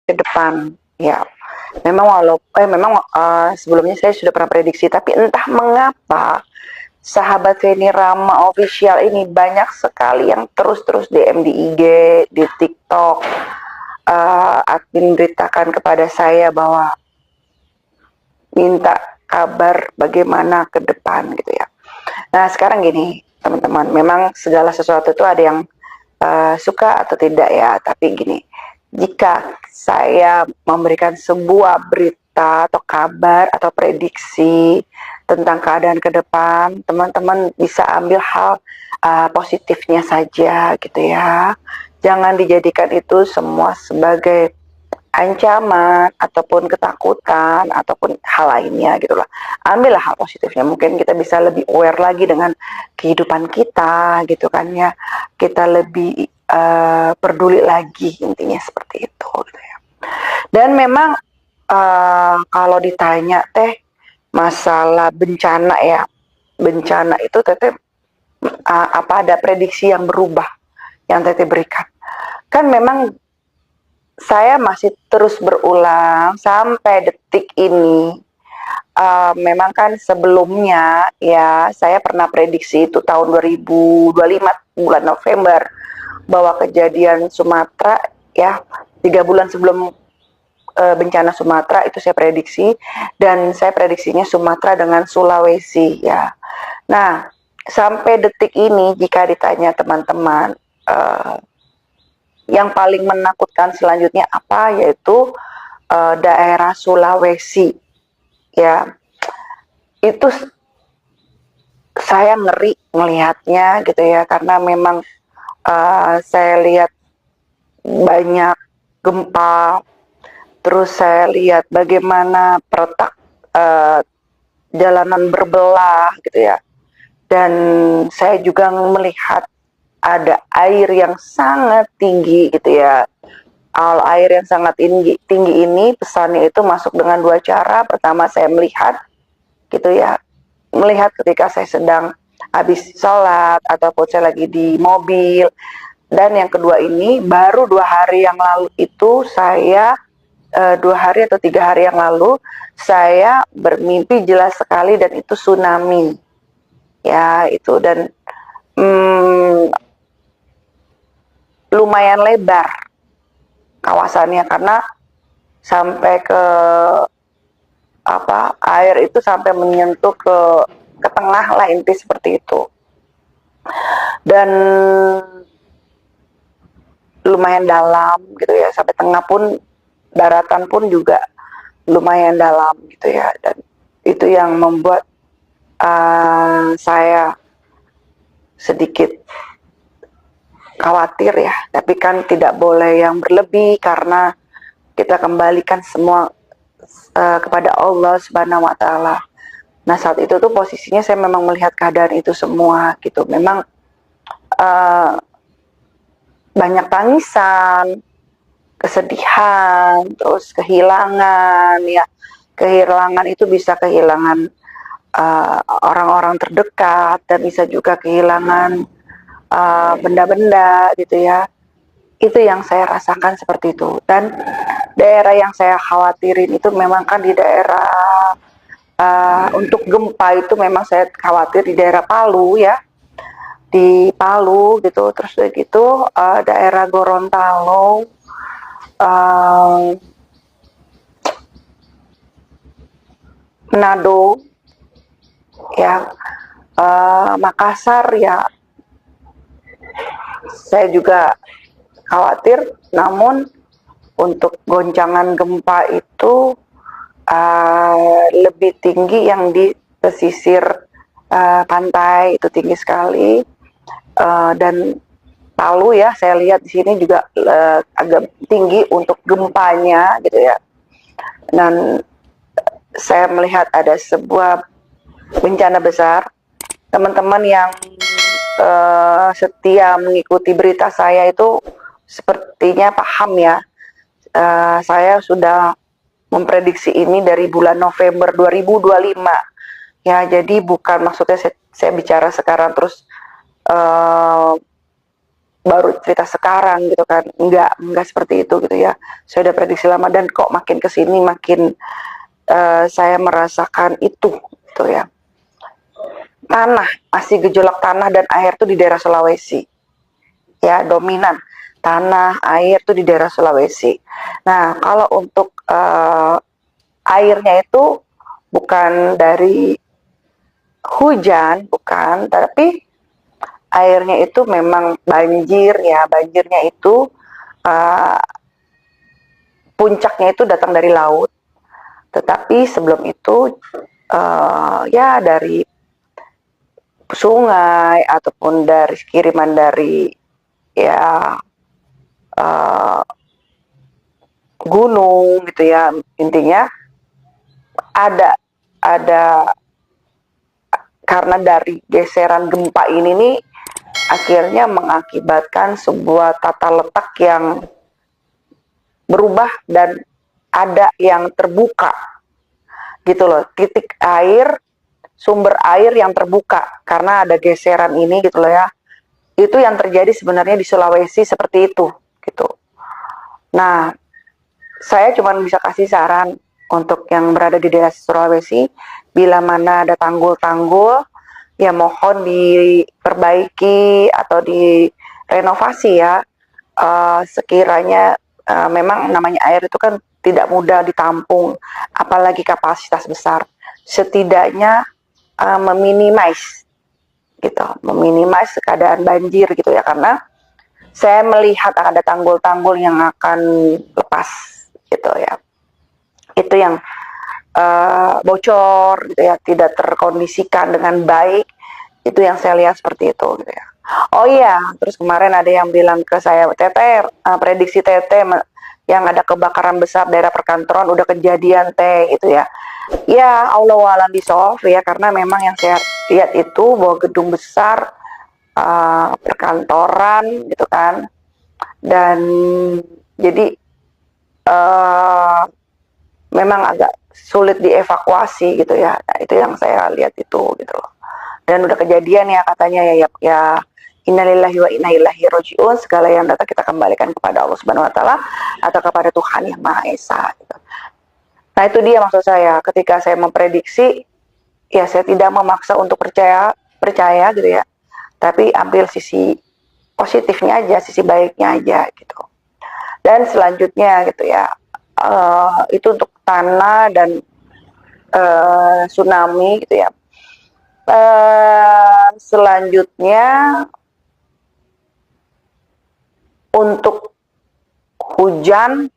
ke depan. Ya, memang sebelumnya saya sudah pernah prediksi, tapi entah mengapa sahabat Feni Rama official ini banyak sekali yang terus-terus DM di IG, di TikTok, admin beritakan kepada saya bahwa minta kabar bagaimana ke depan gitu ya. Nah sekarang gini teman-teman, memang segala sesuatu itu ada yang suka atau tidak ya, tapi gini, jika saya memberikan sebuah berita atau kabar atau prediksi tentang keadaan ke depan, teman-teman bisa ambil hal positifnya saja gitu ya. Jangan dijadikan itu semua sebagai ancaman ataupun ketakutan ataupun hal lainnya gitu loh. Ambillah hal positifnya. Mungkin kita bisa lebih aware lagi dengan kehidupan kita gitu kan ya. Kita lebih peduli lagi, intinya seperti itu gitu ya. Dan memang kalau ditanya teh masalah bencana ya, bencana itu teteh apa ada prediksi yang berubah yang teteh berikan? Kan memang saya masih terus berulang sampai detik ini. Memang kan sebelumnya ya saya pernah prediksi itu tahun 2025 bulan November bahwa kejadian Sumatera ya 3 bulan sebelum bencana Sumatera itu saya prediksi, dan saya prediksinya Sumatera dengan Sulawesi ya. Nah sampai detik ini jika ditanya teman-teman yang paling menakutkan selanjutnya apa, yaitu daerah Sulawesi ya, itu saya ngeri melihatnya gitu ya, karena memang saya lihat banyak gempa, terus saya lihat bagaimana peretak jalanan berbelah gitu ya, dan saya juga melihat ada air yang sangat tinggi gitu ya. Air yang sangat tinggi ini pesannya itu masuk dengan dua cara. Pertama saya melihat gitu ya, melihat ketika saya sedang habis sholat ataupun saya lagi di mobil. Dan yang kedua ini baru 2 hari yang lalu itu saya 2 hari atau 3 hari yang lalu saya bermimpi jelas sekali, dan itu tsunami ya itu. Dan lumayan lebar kawasannya karena sampai ke air itu sampai menyentuh ke tengah lah, inti seperti itu. Dan lumayan dalam gitu ya, sampai tengah pun, daratan pun juga lumayan dalam gitu ya. Dan itu yang membuat saya sedikit khawatir ya, tapi kan tidak boleh yang berlebih karena kita kembalikan semua kepada Allah Subhanahu wa taala. Nah, saat itu tuh posisinya saya memang melihat keadaan itu semua gitu. Memang banyak tangisan, kesedihan, terus kehilangan ya. Kehilangan itu bisa kehilangan orang-orang terdekat, dan bisa juga kehilangan benda-benda gitu ya. Itu yang saya rasakan seperti itu. Dan daerah yang saya khawatirin itu memang kan di daerah untuk gempa itu memang saya khawatir di daerah Palu ya, di Palu gitu. Terus gitu daerah Gorontalo, Manado ya, Makassar ya, saya juga khawatir. Namun untuk goncangan gempa itu lebih tinggi yang di pesisir pantai, itu tinggi sekali. Dan Palu ya, saya lihat di sini juga agak tinggi untuk gempanya gitu ya. Dan saya melihat ada sebuah bencana besar. Teman-teman yang setia mengikuti berita saya itu sepertinya paham ya. Saya sudah memprediksi ini dari bulan November 2025 ya, jadi bukan maksudnya saya bicara sekarang terus baru cerita sekarang gitu kan, enggak seperti itu gitu ya. Saya udah prediksi lama dan kok makin kesini makin saya merasakan itu gitu ya. Tanah, masih gejolak tanah dan air tuh di daerah Sulawesi ya, dominan tanah air tuh di daerah Sulawesi. Nah kalau untuk airnya itu bukan dari hujan, bukan, tapi airnya itu memang banjir ya. Banjirnya itu uh, puncaknya itu datang dari laut, tetapi sebelum itu ya dari sungai ataupun dari kiriman dari ya uh, gunung gitu ya. Intinya ada karena dari geseran gempa ini nih akhirnya mengakibatkan sebuah tata letak yang berubah dan ada yang terbuka gitu loh, titik air, sumber air yang terbuka karena ada geseran ini gitu loh ya. Itu yang terjadi sebenarnya di Sulawesi seperti itu gitu. Nah, saya cuma bisa kasih saran untuk yang berada di daerah Sulawesi, bila mana ada tanggul-tanggul ya mohon diperbaiki atau direnovasi ya. Sekiranya memang namanya air itu kan tidak mudah ditampung, apalagi kapasitas besar. Setidaknya meminimais keadaan banjir gitu ya, karena saya melihat ada tanggul-tanggul yang akan lepas gitu ya. Itu yang bocor gitu ya, tidak terkondisikan dengan baik. Itu yang saya lihat seperti itu gitu ya. Oh iya, terus kemarin ada yang bilang ke saya, Teteh, prediksi Teteh yang ada kebakaran besar daerah perkantoran udah kejadian Teh gitu ya. Ya Allah alam bisawab ya, karena memang yang saya lihat itu bahwa gedung besar perkantoran gitu kan, dan jadi memang agak sulit dievakuasi gitu ya. Nah, itu yang saya lihat itu gitu loh. Dan udah kejadian ya katanya ya innalillahi wa inna ilaihi rajiun, segala yang datang kita kembalikan kepada Allah Subhanahu wa taala atau kepada Tuhan yang Maha Esa gitu. Nah, itu dia maksud saya ketika saya memprediksi, ya saya tidak memaksa untuk percaya gitu ya. Tapi ambil sisi positifnya aja, sisi baiknya aja gitu. Dan selanjutnya gitu ya, itu untuk tanah dan tsunami gitu ya. Selanjutnya untuk hujan,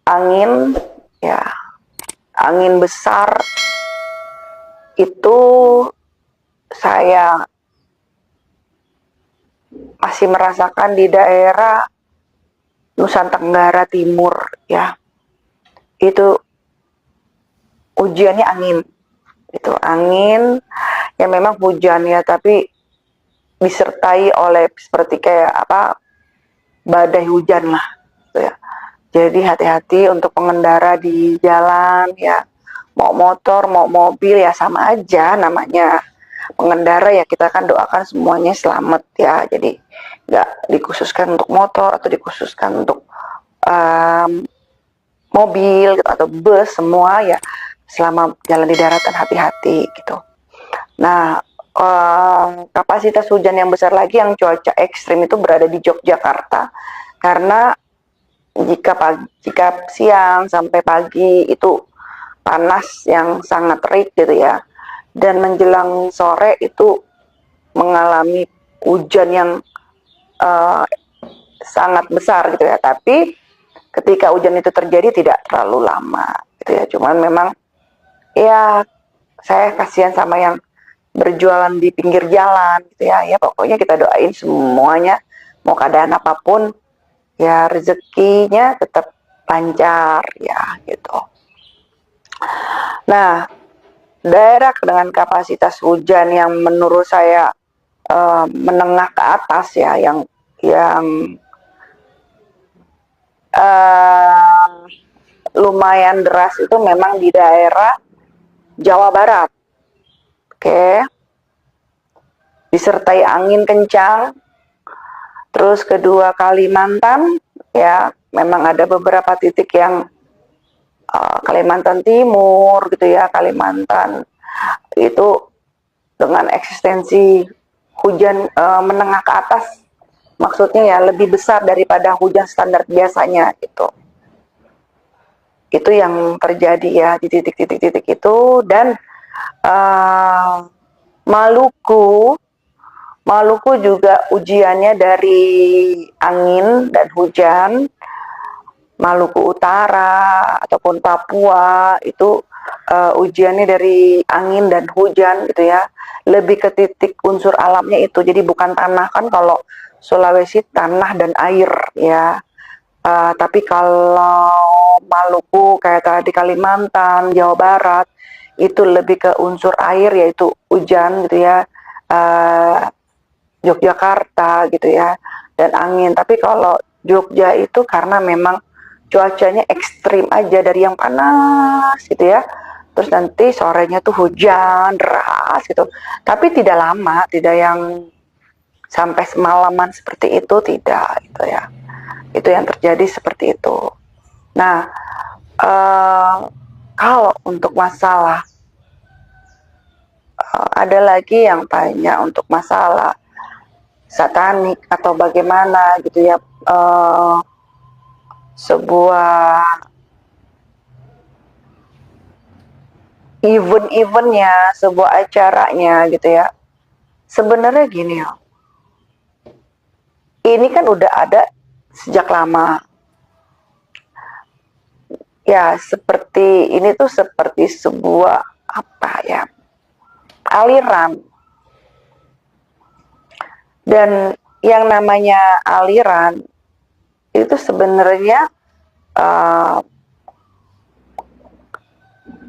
angin ya, angin besar itu saya masih merasakan di daerah Nusa Tenggara Timur ya. Itu ujiannya angin. Itu angin yang memang hujan ya, tapi disertai oleh seperti kayak badai hujan lah gitu ya. Jadi hati-hati untuk pengendara di jalan ya. Mau motor, mau mobil ya sama aja namanya pengendara ya, kita kan doakan semuanya selamat ya. Jadi nggak dikhususkan untuk motor atau dikhususkan untuk mobil gitu, atau bus, semua ya selama jalan di daratan hati-hati gitu. Nah, kapasitas hujan yang besar lagi yang cuaca ekstrim itu berada di Yogyakarta, karena jika siang sampai pagi itu panas yang sangat terik gitu ya, dan menjelang sore itu mengalami hujan yang sangat besar gitu ya. Tapi ketika hujan itu terjadi tidak terlalu lama gitu ya. Cuman memang ya saya kasihan sama yang berjualan di pinggir jalan gitu ya. Ya pokoknya kita doain semuanya, mau keadaan apapun ya rezekinya tetap lancar ya gitu. Nah, daerah dengan kapasitas hujan yang menurut saya menengah ke atas ya, yang lumayan deras itu memang di daerah Jawa Barat. Oke. Di disertai angin kencang. Terus kedua, Kalimantan, ya memang ada beberapa titik yang Kalimantan Timur gitu ya, Kalimantan itu dengan eksistensi hujan menengah ke atas, maksudnya ya lebih besar daripada hujan standar biasanya gitu. Itu yang terjadi ya di titik-titik itu. Dan Maluku juga ujiannya dari angin dan hujan. Maluku Utara ataupun Papua itu ujiannya dari angin dan hujan gitu ya. Lebih ke titik unsur alamnya itu. Jadi bukan tanah, kan kalau Sulawesi tanah dan air ya. Tapi kalau Maluku kayak tadi Kalimantan, Jawa Barat itu lebih ke unsur air, yaitu hujan gitu ya. Yogyakarta gitu ya, dan angin. Tapi kalau Jogja itu karena memang cuacanya ekstrim aja, dari yang panas gitu ya, terus nanti sorenya tuh hujan deras gitu, tapi tidak lama, tidak yang sampai semalaman seperti itu, tidak gitu ya. Itu yang terjadi seperti itu. Nah, kalau untuk masalah ada lagi yang tanya untuk masalah satanik atau bagaimana gitu ya, sebuah eventnya, sebuah acaranya gitu ya. Sebenarnya gini ya, ini kan udah ada sejak lama. Ya seperti ini tuh seperti sebuah apa ya, aliran. Dan yang namanya aliran itu sebenarnya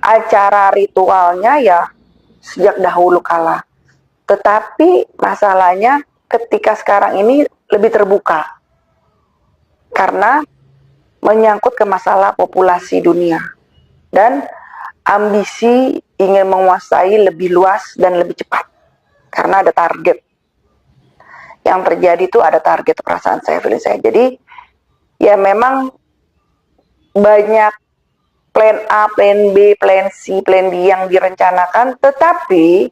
acara ritualnya ya sejak dahulu kala. Tetapi masalahnya ketika sekarang ini lebih terbuka karena menyangkut ke masalah populasi dunia dan ambisi ingin menguasai lebih luas dan lebih cepat karena ada target. Yang terjadi itu ada target, perasaan saya, feeling saya. Jadi ya memang banyak plan A, plan B, plan C, plan D yang direncanakan, tetapi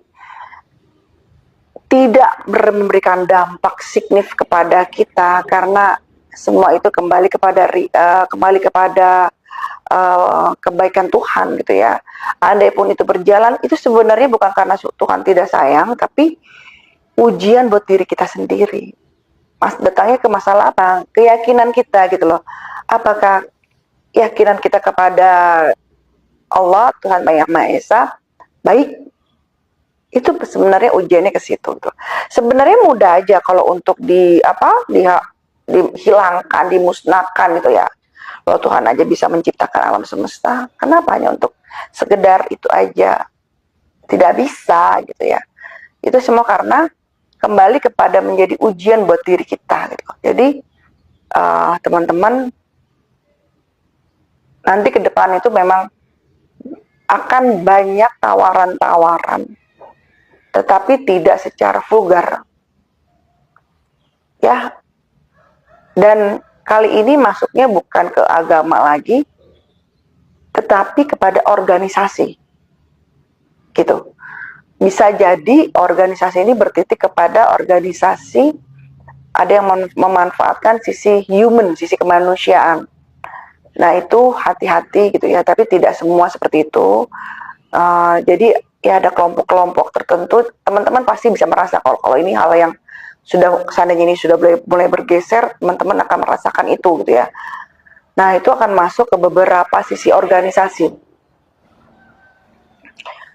tidak memberikan dampak signifikan kepada kita karena semua itu kembali kepada kebaikan Tuhan gitu ya. Andai pun itu berjalan, itu sebenarnya bukan karena Tuhan tidak sayang, tapi ujian buat diri kita sendiri. Mas datangnya ke masalah apa? Keyakinan kita gitu loh. Apakah keyakinan kita kepada Allah, Tuhan Yang Maha Esa, baik? Itu sebenarnya ujiannya ke situ tuh. Sebenarnya mudah aja kalau untuk dihilangkan, dimusnahkan gitu ya. Kalau Tuhan aja bisa menciptakan alam semesta, kenapa hanya untuk sekedar itu aja tidak bisa gitu ya. Itu semua karena kembali kepada menjadi ujian buat diri kita gitu. Jadi teman-teman, nanti ke depan itu memang akan banyak tawaran-tawaran, tetapi tidak secara vulgar ya. Dan kali ini masuknya bukan ke agama lagi, tetapi kepada organisasi gitu. Bisa jadi organisasi ini bertitik kepada organisasi, ada yang memanfaatkan sisi human, sisi kemanusiaan. Nah itu hati-hati gitu ya, tapi tidak semua seperti itu. Jadi ya ada kelompok-kelompok tertentu, teman-teman pasti bisa merasa kalau ini hal yang sudah, seandainya ini sudah mulai bergeser, teman-teman akan merasakan itu gitu ya. Nah itu akan masuk ke beberapa sisi organisasi.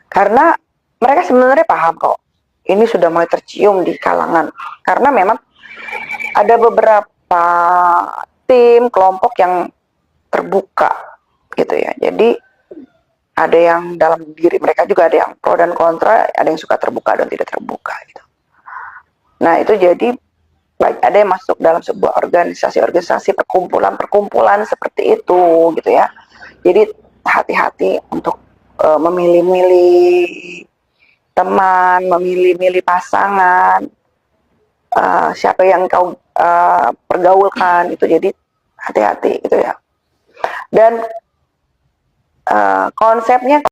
Karena mereka sebenarnya paham kok, ini sudah mulai tercium di kalangan. Karena memang ada beberapa tim, kelompok yang terbuka gitu ya. Jadi ada yang dalam diri mereka juga ada yang pro dan kontra, ada yang suka terbuka dan tidak terbuka gitu. Nah itu jadi ada yang masuk dalam sebuah organisasi perkumpulan seperti itu gitu ya. Jadi hati-hati untuk memilih-milih teman, memilih-milih pasangan, siapa yang kau pergaulkan itu, jadi hati-hati gitu ya. Dan konsepnya